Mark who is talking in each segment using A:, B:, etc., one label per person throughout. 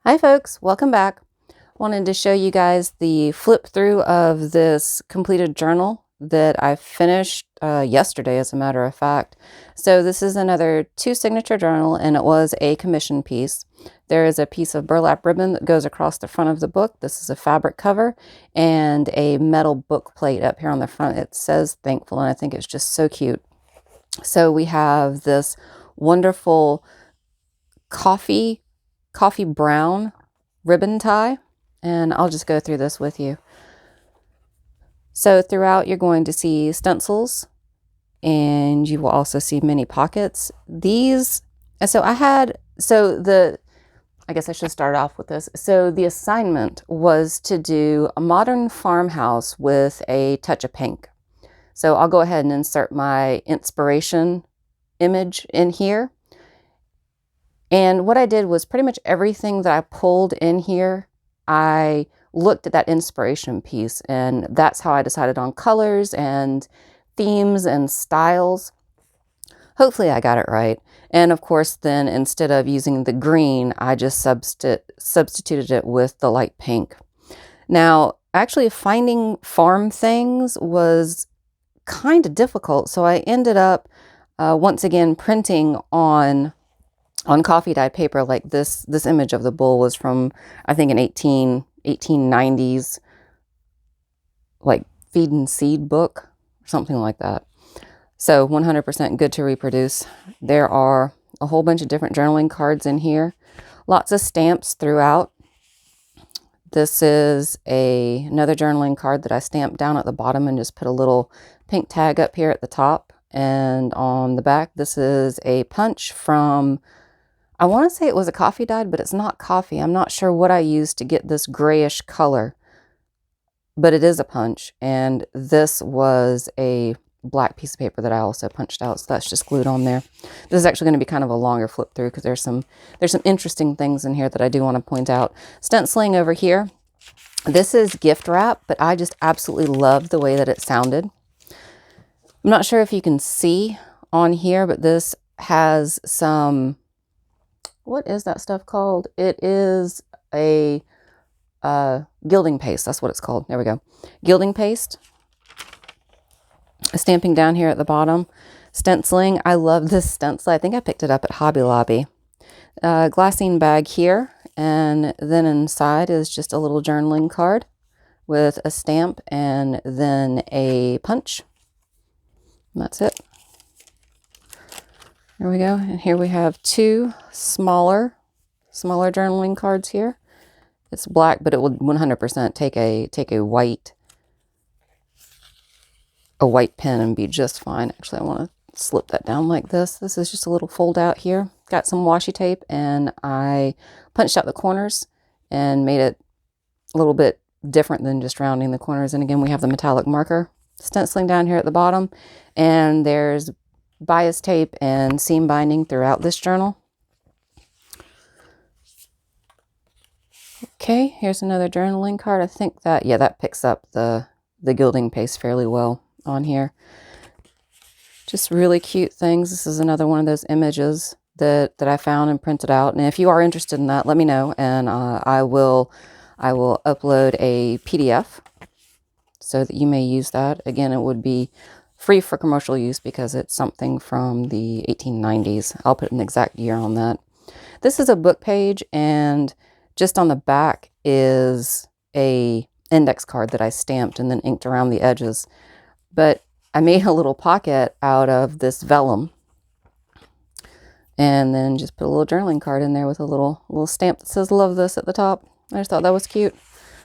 A: Hi folks, welcome back. Wanted to show you guys the flip through of this completed journal that I finished yesterday, as a matter of fact. So this is another 2-signature journal, and it was a commission piece. There is a piece of burlap ribbon that goes across the front of the book. This is a fabric cover and a metal book plate up here on the front. It says thankful, and I think it's just so cute. So we have this wonderful coffee brown ribbon tie, and I'll just go through this with you. So throughout you're going to see stencils, and you will also see mini pockets. These, I guess I should start off with this. So the assignment was to do a modern farmhouse with a touch of pink. So I'll go ahead and insert my inspiration image in here. And what I did was pretty much everything that I pulled in here, I looked at that inspiration piece, and that's how I decided on colors and themes and styles. Hopefully I got it right. And of course, then instead of using the green, I just substituted it with the light pink. Now, actually finding farm things was kind of difficult, so I ended up once again printing on coffee dyed paper. Like this image of the bull was from, I think, an 1890s like feed and seed book, something like that. So 100% good to reproduce. There are a whole bunch of different journaling cards in here, lots of stamps throughout. This is another journaling card that I stamped down at the bottom and just put a little pink tag up here at the top. And on the back, this is a punch from, I want to say it was a coffee dyed, but it's not coffee. I'm not sure what I used to get this grayish color, but it is a punch. And this was a black piece of paper that I also punched out, so that's just glued on there. This is actually going to be kind of a longer flip through because there's some interesting things in here that I do want to point out. Stenciling over here. This is gift wrap, but I just absolutely love the way that it sounded. I'm not sure if you can see on here, but this has some, what is that stuff called? It is a gilding paste. That's what it's called. There we go. Gilding paste. Stamping down here at the bottom. Stenciling. I love this stencil. I think I picked it up at Hobby Lobby. Glassine bag here. And then inside is just a little journaling card with a stamp and then a punch. And that's it. There we go. And here we have two smaller journaling cards here. It's black, but it will 100% take a white pen and be just fine. Actually, I want to slip that down like this. This is just a little fold out here. Got some washi tape, and I punched out the corners and made it a little bit different than just rounding the corners. And again, we have the metallic marker stenciling down here at the bottom, and there's bias tape and seam binding throughout this journal. Okay, here's another journaling card. I think that, yeah, that picks up the gilding paste fairly well on here. Just really cute things. This is another one of those images that I found and printed out. And if you are interested in that, let me know, and I will upload a PDF so that you may use that. Again, it would be free for commercial use because it's something from the 1890s. I'll put an exact year on that. This is a book page, and just on the back is a index card that I stamped and then inked around the edges. But I made a little pocket out of this vellum and then just put a little journaling card in there with a little stamp that says "Love this" at the top. I just thought that was cute.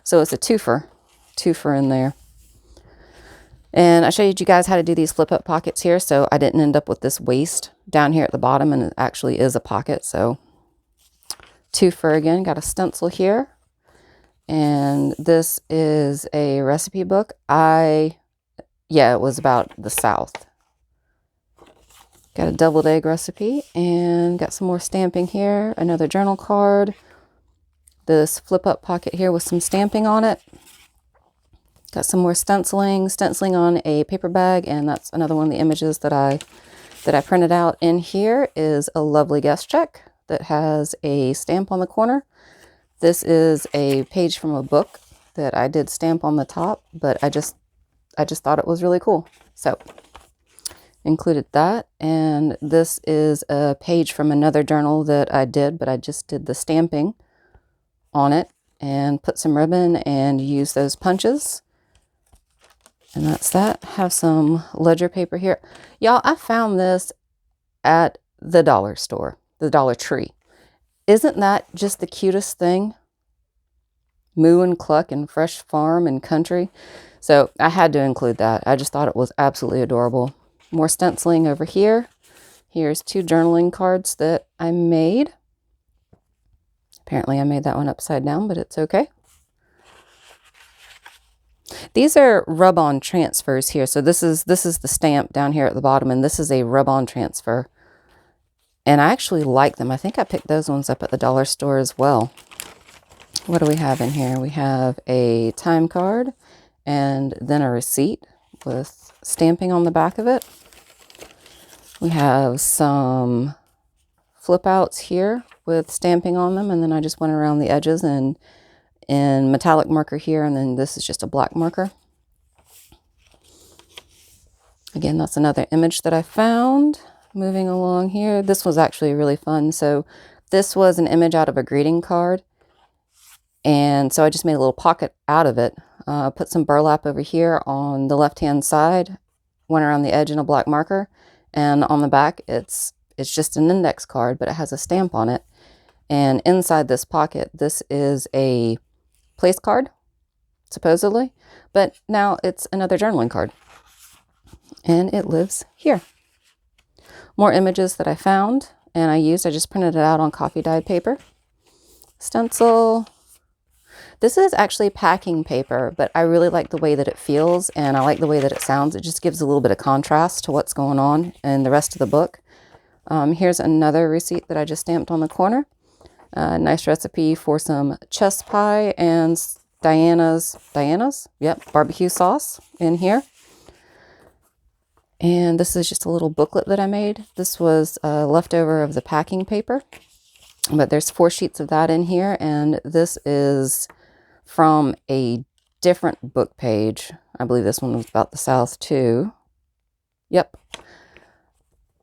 A: So it's a twofer in there. And I showed you guys how to do these flip up pockets here, so I didn't end up with this waist down here at the bottom, and it actually is a pocket. So twofer again. Got a stencil here, and this is a recipe book. Yeah, it was about the South. Got a deviled egg recipe, and got some more stamping here. Another journal card. This flip up pocket here with some stamping on it. Got some more stenciling on a paper bag, and that's another one of the images that I printed out. In here is a lovely guest check that has a stamp on the corner This is a page from a book that I did stamp on the top, but I just thought it was really cool. So included that. And this is a page from another journal that I did, but I just did the stamping on it and put some ribbon and use those punches. And that's that. Have some ledger paper here. Y'all, I found this at the dollar store, the Dollar Tree. Isn't that just the cutest thing? Moo and cluck and fresh farm and country. So I had to include that. I just thought it was absolutely adorable. More stenciling over here. Here's 2 journaling cards that I made. Apparently I made that one upside down, but it's okay. These are rub-on transfers here. So this is the stamp down here at the bottom, and this is a rub-on transfer. And I actually like them. I think I picked those ones up at the dollar store as well. What do we have in here? We have a time card and then a receipt with stamping on the back of it. We have some flip outs here with stamping on them, and then I just went around the edges and in metallic marker here, and then this is just a black marker. Again, that's another image that I found. Moving along here, this was actually really fun. So this was an image out of a greeting card, and so I just made a little pocket out of it. Put some burlap over here on the left hand side, went around the edge in a black marker, and on the back it's just an index card, but it has a stamp on it. And inside this pocket, this is a place card, supposedly, but now it's another journaling card, and it lives here. More images that I found and I just printed it out on coffee dyed paper. Stencil. This is actually packing paper, but I really like the way that it feels, and I like the way that it sounds. It just gives a little bit of contrast to what's going on in the rest of the book. Here's another receipt that I just stamped on the corner. Nice recipe for some chess pie and Diana's, yep, barbecue sauce in here. And this is just a little booklet that I made. This was leftover of the packing paper, but there's 4 sheets of that in here, and this is from a different book page. I believe this one was about the South too. Yep.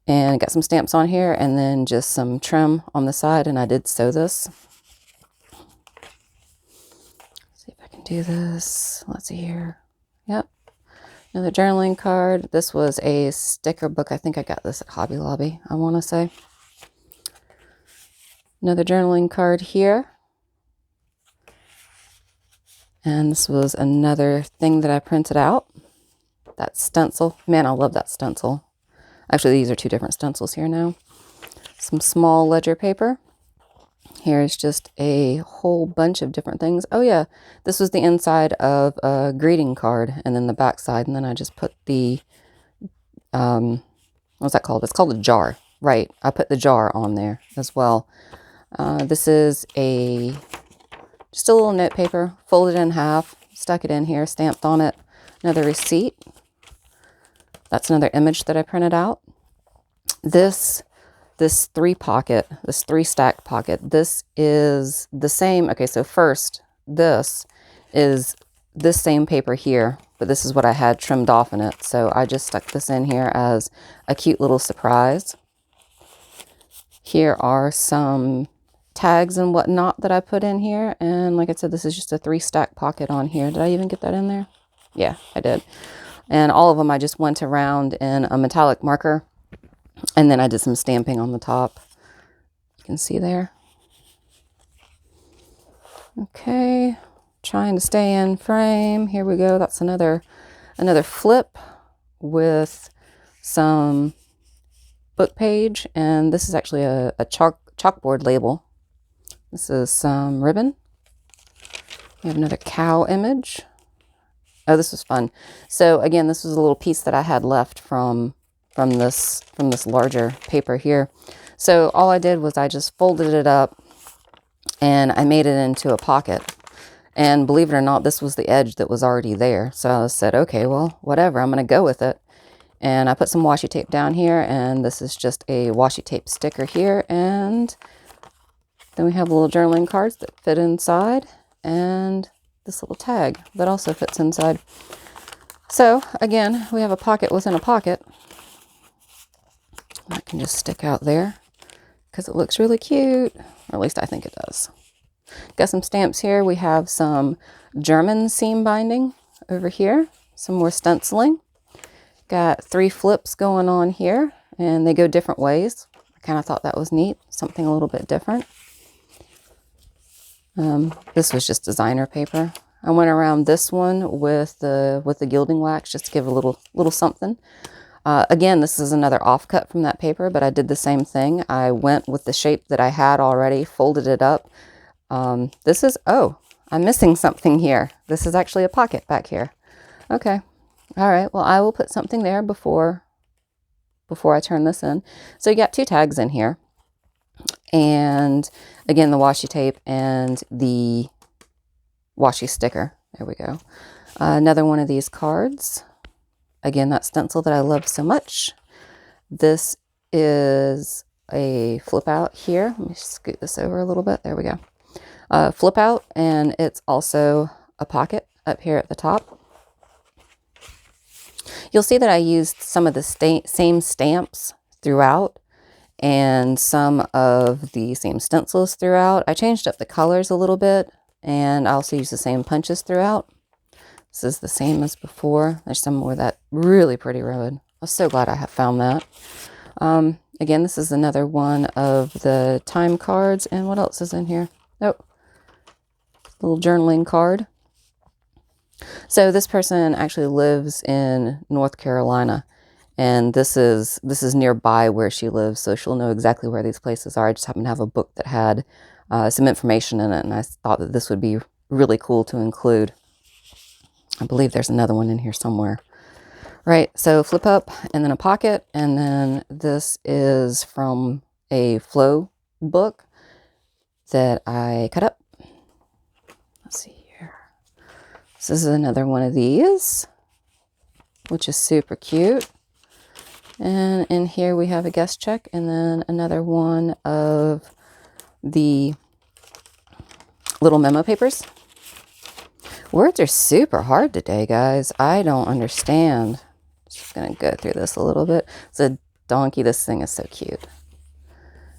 A: And got some stamps on here, and then just some trim on the side, and I did sew this. See if I can do this. Let's see here. Yep. Another journaling card. This was a sticker book. I think I got this at Hobby Lobby, I want to say. Another journaling card here. And this was another thing that I printed out. That stencil. Man, I love that stencil. Actually, these are 2 different stencils here now. Some small ledger paper. Here's just a whole bunch of different things. Oh yeah, this was the inside of a greeting card, and then the back side, and then I just put the, what's that called? It's called a jar, right? I put the jar on there as well. This is just a little note paper, folded in half, stuck it in here, stamped on it. Another receipt. That's another image that I printed out. This 3-stack pocket, this is the same. Okay, so first, this is this same paper here, but this is what I had trimmed off in it. So I just stuck this in here as a cute little surprise. Here are some tags and whatnot that I put in here. And like I said, this is just a 3-stack pocket on here. Did I even get that in there? Yeah, I did. And all of them I just went around in a metallic marker, and then I did some stamping on the top. You can see there. Okay, trying to stay in frame. Here we go. That's another flip with some book page, and this is actually a chalkboard label. This is some ribbon. We have another cow image. Oh, this was fun. So again, this was a little piece that I had left from this larger paper here. So all I did was I just folded it up and I made it into a pocket. And believe it or not, this was the edge that was already there. So I said, okay, well, whatever, I'm going to go with it. And I put some washi tape down here, and this is just a washi tape sticker here, and Then we have little journaling cards that fit inside, and this little tag that also fits inside. So again, we have a pocket within a pocket. That can just stick out there because it looks really cute, or at least I think it does. Got some stamps here. We have some German seam binding over here, some more stenciling. Got 3 flips going on here, and they go different ways. I kind of thought that was neat, something a little bit different. This was just designer paper. I went around this one with the gilding wax just to give a little something. Again, this is another offcut from that paper, but I did the same thing. I went with the shape that I had already, folded it up. This is, oh, I'm missing something here. This is actually a pocket back here. Okay. All right. Well, I will put something there before I turn this in. So you got 2 tags in here. And again, the washi tape and the washi sticker. There we go. Another one of these cards. Again, that stencil that I love so much. This is a flip out here. Let me scoot this over a little bit. There we go. Flip out, and it's also a pocket up here at the top. You'll see that I used some of the same stamps throughout and some of the same stencils throughout. I changed up the colors a little bit, and I also used the same punches throughout. This is the same as before. There's some more of that really pretty red. I'm so glad I have found that. Again, this is another one of the time cards. And what else is in here? Oh, little journaling card. So this person actually lives in North Carolina, and this is nearby where she lives, so she'll know exactly where these places are. I just happen to have a book that had some information in it, and I thought that this would be really cool to include. I believe there's another one in here somewhere. Right, so flip up, and then a pocket, and then this is from a flow book that I cut up. Let's see here. This is another one of these, which is super cute. And in here we have a guest check, and then another one of the little memo papers. Words are super hard today, guys. I don't understand. Just gonna go through this a little bit. It's a donkey. This thing is so cute.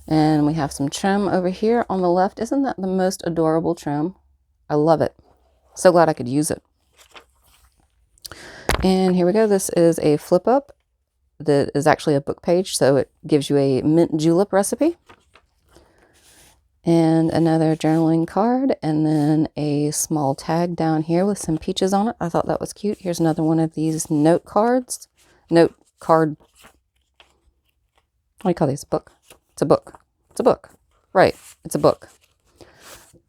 A: And we have some trim over here on the left. Isn't that the most adorable trim? I love it. So glad I could use it. And here we go. This is a flip up that is actually a book page, so it gives you a mint julep recipe. And another journaling card, and then a small tag down here with some peaches on it. I thought that was cute. Here's another one of these note cards. Note card. What do you call these? Book? It's a book. It's a book. Right. It's a book.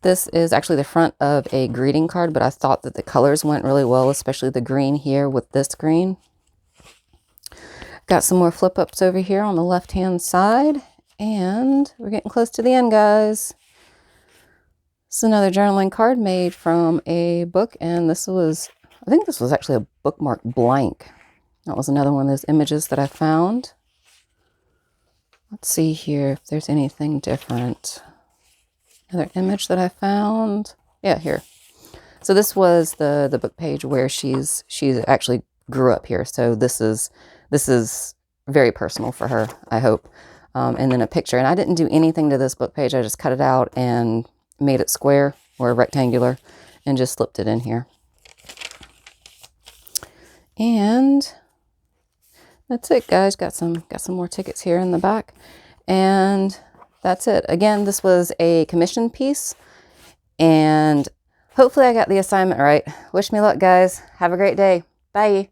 A: This is actually the front of a greeting card, but I thought that the colors went really well, especially the green here with this green. Got some more flip ups over here on the left-hand side. And we're getting close to the end, guys. This is another journaling card made from a book, and this was, I think this was actually a bookmark blank. That was another one of those images that I found. Let's see here if there's anything different. Another image that I found. Yeah, here. So this was the book page where she actually grew up here. So this is very personal for her, I hope. And then a picture. And I didn't do anything to this book page. I just cut it out and made it square or rectangular and just slipped it in here. And that's it, guys. Got some more tickets here in the back. And that's it. Again, this was a commission piece. And hopefully I got the assignment right. Wish me luck, guys. Have a great day. Bye.